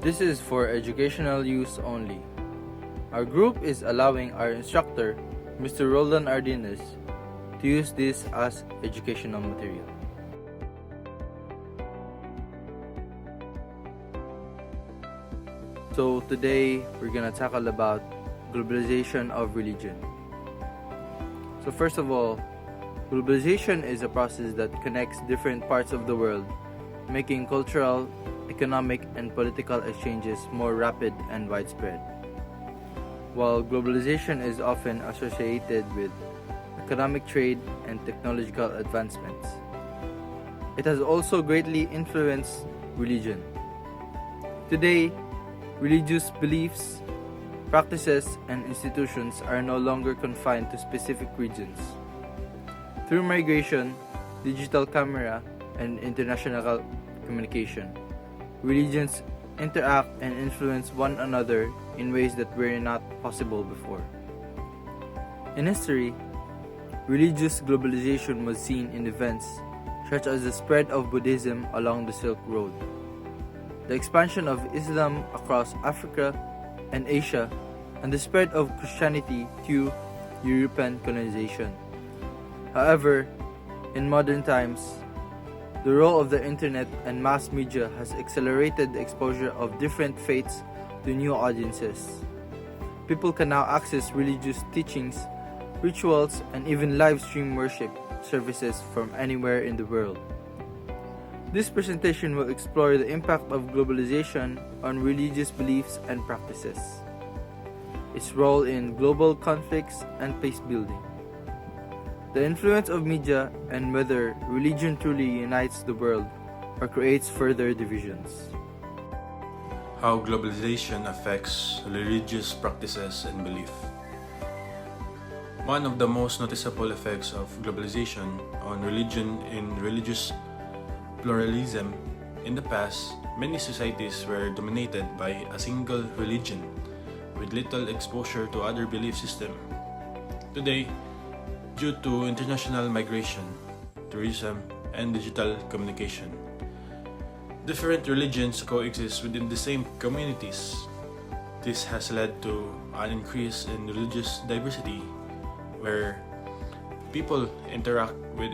This is for educational use only. Our group is allowing our instructor, Mr. Roldan Ardinas, to use this as educational material. So today we're gonna tackle about globalization of religion. So first of all, globalization is a process that connects different parts of the world, making cultural, economic, and political exchanges more rapid and widespread. While globalization is often associated with economic trade and technological advancements, it has also greatly influenced religion. Today, religious beliefs, practices, and institutions are no longer confined to specific regions. Through migration, digital camera, and international communication, religions interact and influence one another in ways that were not possible before. In history, religious globalization was seen in events such as the spread of Buddhism along the Silk Road, the expansion of Islam across Africa and Asia, and the spread of Christianity through European colonization. However, in modern times, the role of the internet and mass media has accelerated the exposure of different faiths to new audiences. People can now access religious teachings, rituals, and even live stream worship services from anywhere in the world. This presentation will explore the impact of globalization on religious beliefs and practices, its role in global conflicts and peace building, the influence of media, and whether religion truly unites the world or creates further divisions. How globalization affects religious practices and belief. One of the most noticeable effects of globalization on religion in religious pluralism. In the past, many societies were dominated by a single religion with little exposure to other belief systems. Today, due to international migration, tourism, and digital communication, different religions coexist within the same communities. This has led to an increase in religious diversity, where people interact with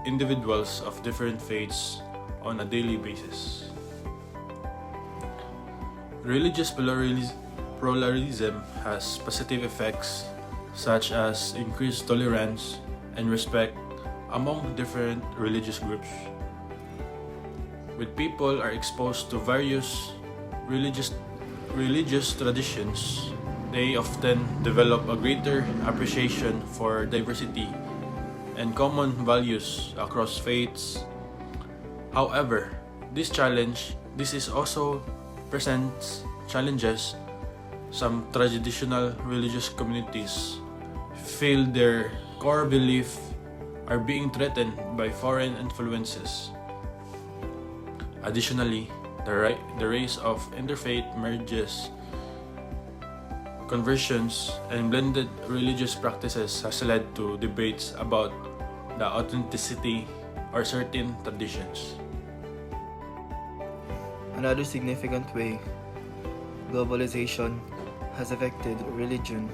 individuals of different faiths on a daily basis. Religious pluralism has positive effects such as increased tolerance and respect among different religious groups. When people are exposed to various religious traditions, they often develop a greater appreciation for diversity and common values across faiths. However, this is also presents challenges. Some traditional religious communities feel their core beliefs are being threatened by foreign influences. Additionally, the rise of interfaith marriages, conversions, and blended religious practices has led to debates about the authenticity or certain traditions. Another significant way globalization has affected religion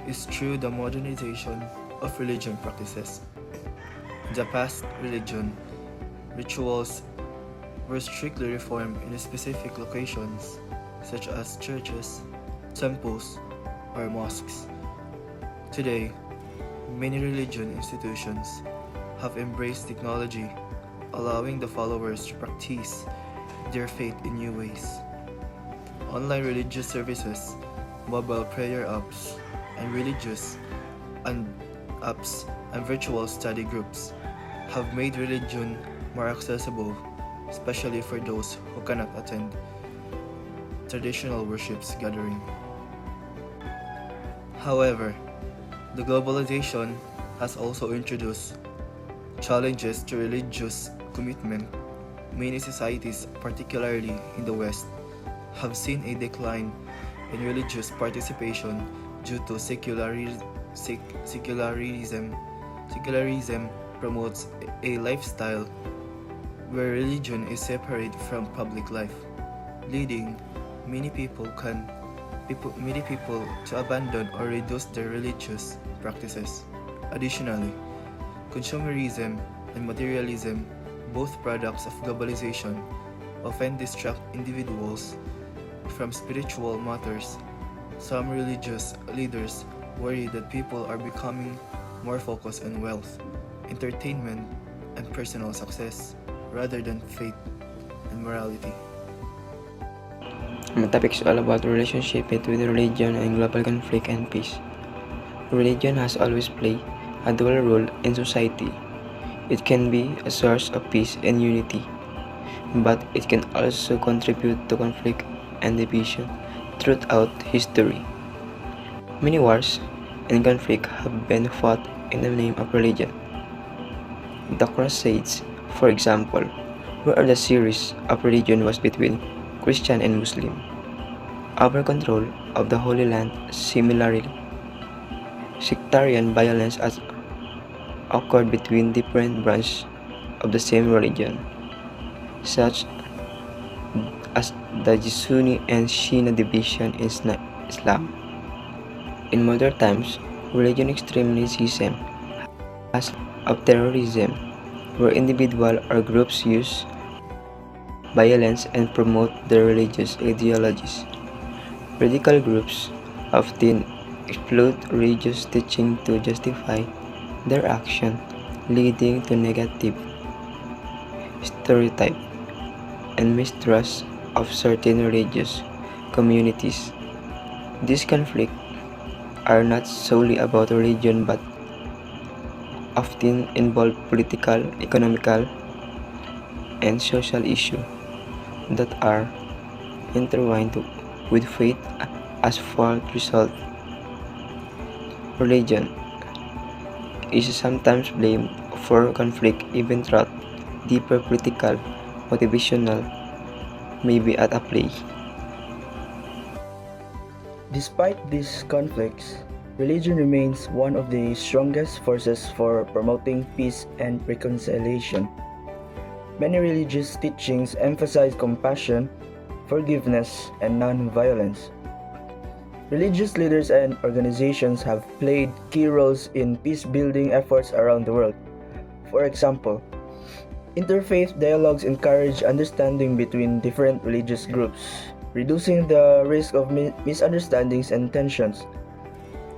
is through the modernization of religion practices. In the past, rituals were strictly reformed in specific locations such as churches, temples, or mosques. Today, many religion institutions have embraced technology, allowing the followers to practice their faith in new ways. Online religious services, mobile prayer apps, and apps and virtual study groups have made religion more accessible, especially for those who cannot attend traditional worships gathering. However, the globalization has also introduced challenges to religious commitment. Many societies, particularly in the West, have seen a decline in religious participation due to secularism. Secularism promotes a lifestyle where religion is separate from public life. leading many people to abandon or reduce their religious practices. Additionally, consumerism and materialism, both products of globalization, often distract individuals from spiritual matters. Some religious leaders worry that people are becoming more focused on wealth, entertainment, and personal success rather than faith and morality. My topic is all about the relationship between religion and global conflict and peace. Religion has always played a dual role in society. It can be a source of peace and unity, but it can also contribute to conflict and division throughout history. Many wars and conflicts have been fought in the name of religion. The Crusades, for example, where the series of religion was between Christian and Muslim, over control of the Holy Land. Similarly, sectarian violence has occurred between different branches of the same religion, such as the Sunni and Shia division in Islam. In modern times, religion extremism has of terrorism, where individuals or groups use violence and promote their religious ideologies. Radical groups often exploit religious teaching to justify their action, leading to negative stereotype and mistrust of certain religious communities. These conflicts are not solely about religion but often involve political, economical, and social issues that are intertwined with faith. As for result, religion is sometimes blamed for conflict even though deeper political motivational may be at a play. Despite these conflicts, religion remains one of the strongest forces for promoting peace and reconciliation. Many religious teachings emphasize compassion, forgiveness, and non-violence. Religious leaders and organizations have played key roles in peace-building efforts around the world. For example, interfaith dialogues encourage understanding between different religious groups, reducing the risk of misunderstandings and tensions.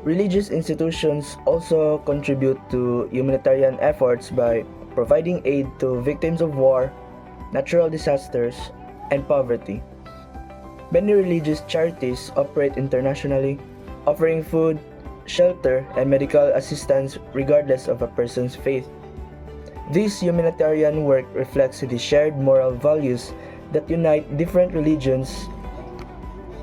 Religious institutions also contribute to humanitarian efforts by providing aid to victims of war, natural disasters, and poverty. Many religious charities operate internationally, offering food, shelter, and medical assistance regardless of a person's faith. This humanitarian work reflects the shared moral values that unite different religions.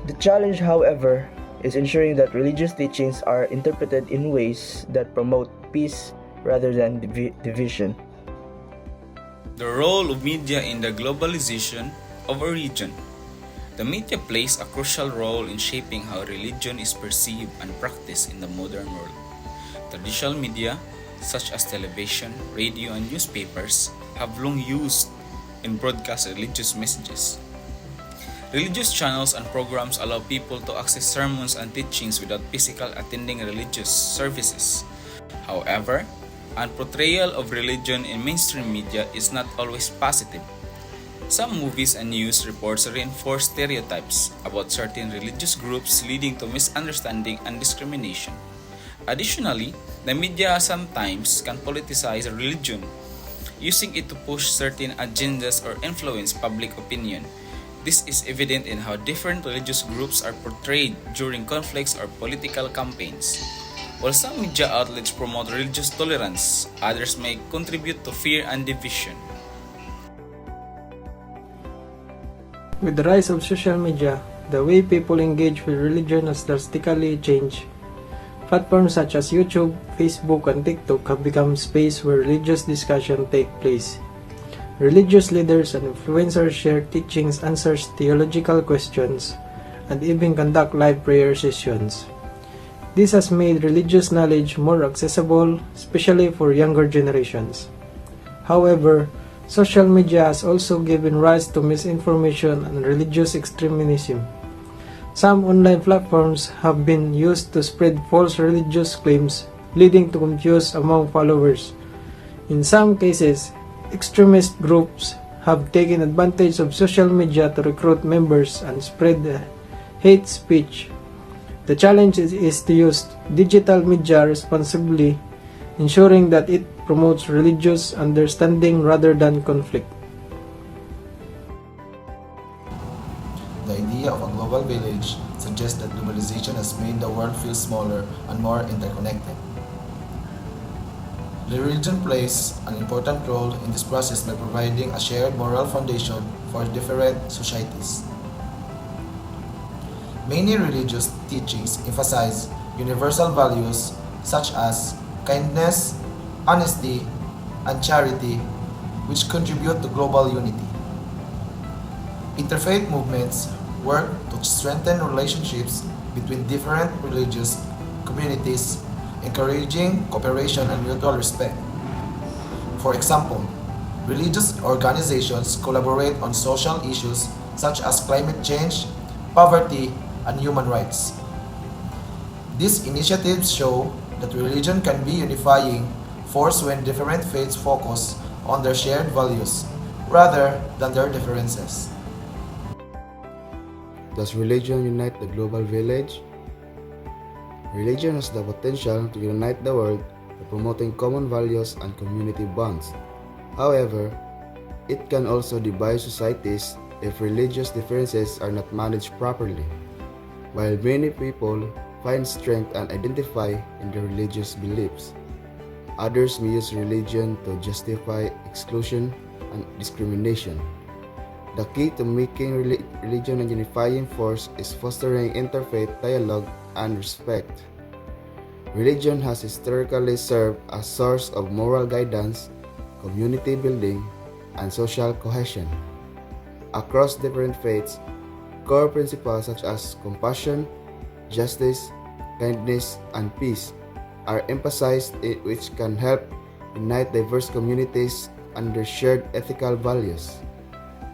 The challenge, however, is ensuring that religious teachings are interpreted in ways that promote peace rather than division. The role of media in the globalization of a region. The media plays a crucial role in shaping how religion is perceived and practiced in the modern world. Traditional media, such as television, radio, and newspapers, have long used in broadcast religious messages. Religious channels and programs allow people to access sermons and teachings without physically attending religious services. However, a portrayal of religion in mainstream media is not always positive. Some movies and news reports reinforce stereotypes about certain religious groups, leading to misunderstanding and discrimination. Additionally, the media sometimes can politicize religion, using it to push certain agendas or influence public opinion. This is evident in how different religious groups are portrayed during conflicts or political campaigns. While some media outlets promote religious tolerance, others may contribute to fear and division. With the rise of social media, the way people engage with religion has drastically changed. Platforms such as YouTube, Facebook, and TikTok have become space where religious discussion take place. Religious leaders and influencers share teachings, answers theological questions, and even conduct live prayer sessions. This has made religious knowledge more accessible, especially for younger generations. However, social media has also given rise to misinformation and religious extremism. Some online platforms have been used to spread false religious claims, leading to confusion among followers. In some cases, extremist groups have taken advantage of social media to recruit members and spread hate speech. The challenge is to use digital media responsibly, ensuring that it promotes religious understanding rather than conflict. The idea of a global village suggests that globalization has made the world feel smaller and more interconnected. The religion plays an important role in this process by providing a shared moral foundation for different societies. Many religious teachings emphasize universal values such as kindness, honesty, and charity, which contribute to global unity. Interfaith movements work to strengthen relationships between different religious communities, encouraging cooperation and mutual respect. For example, religious organizations collaborate on social issues such as climate change, poverty, and human rights. These initiatives show that religion can be a unifying force when different faiths focus on their shared values rather than their differences. Does religion unite the global village? Religion has the potential to unite the world by promoting common values and community bonds. However, it can also divide societies if religious differences are not managed properly. While many people find strength and identify in their religious beliefs, others may use religion to justify exclusion and discrimination. The key to making religion a unifying force is fostering interfaith dialogue and respect. Religion has historically served as a source of moral guidance, community building, and social cohesion. Across different faiths, core principles such as compassion, justice, kindness, and peace are emphasized, which can help unite diverse communities under shared ethical values.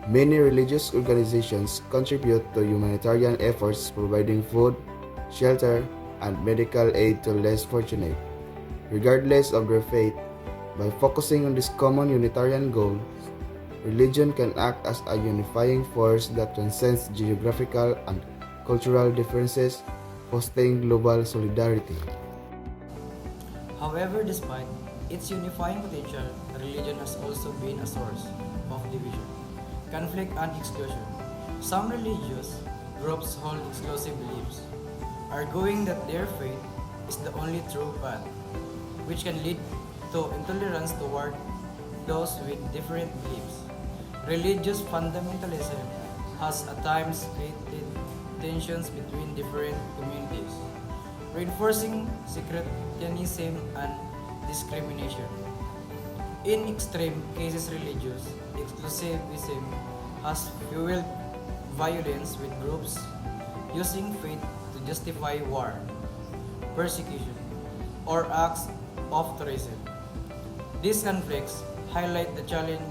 Many religious organizations contribute to humanitarian efforts, providing food, shelter, and medical aid to less fortunate. Regardless of their faith, by focusing on this common unitarian goal, religion can act as a unifying force that transcends geographical and cultural differences, fostering global solidarity. However, despite its unifying potential, religion has also been a source of division, conflict, and exclusion. Some religious groups hold exclusive beliefs, arguing that their faith is the only true path, which can lead to intolerance toward those with different beliefs. Religious fundamentalism has at times created tensions between different communities, reinforcing sectarianism and discrimination. In extreme cases, religious exclusivism has fueled violence, with groups using faith to justify war, persecution, or acts of terrorism. These conflicts highlight the challenge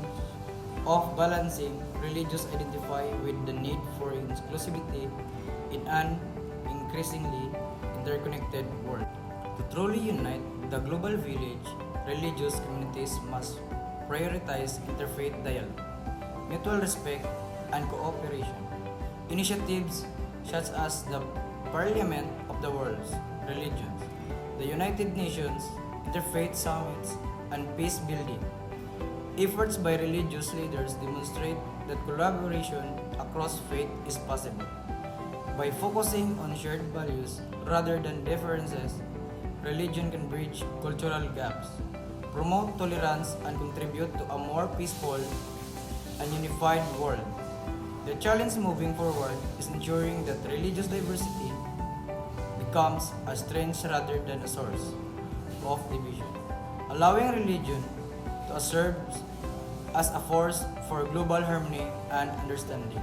of balancing religious identity with the need for inclusivity in an increasingly interconnected world. To truly unite the global village, religious communities must prioritize interfaith dialogue, mutual respect, and cooperation. Initiatives such as the Parliament of the World's Religions, the United Nations, interfaith summits, and peace building efforts by religious leaders demonstrate that collaboration across faith is possible. By focusing on shared values rather than differences, religion can bridge cultural gaps, promote tolerance, and contribute to a more peaceful and unified world. The challenge moving forward is ensuring that religious diversity becomes a strength rather than a source of division, allowing religion to serve as a force for global harmony and understanding.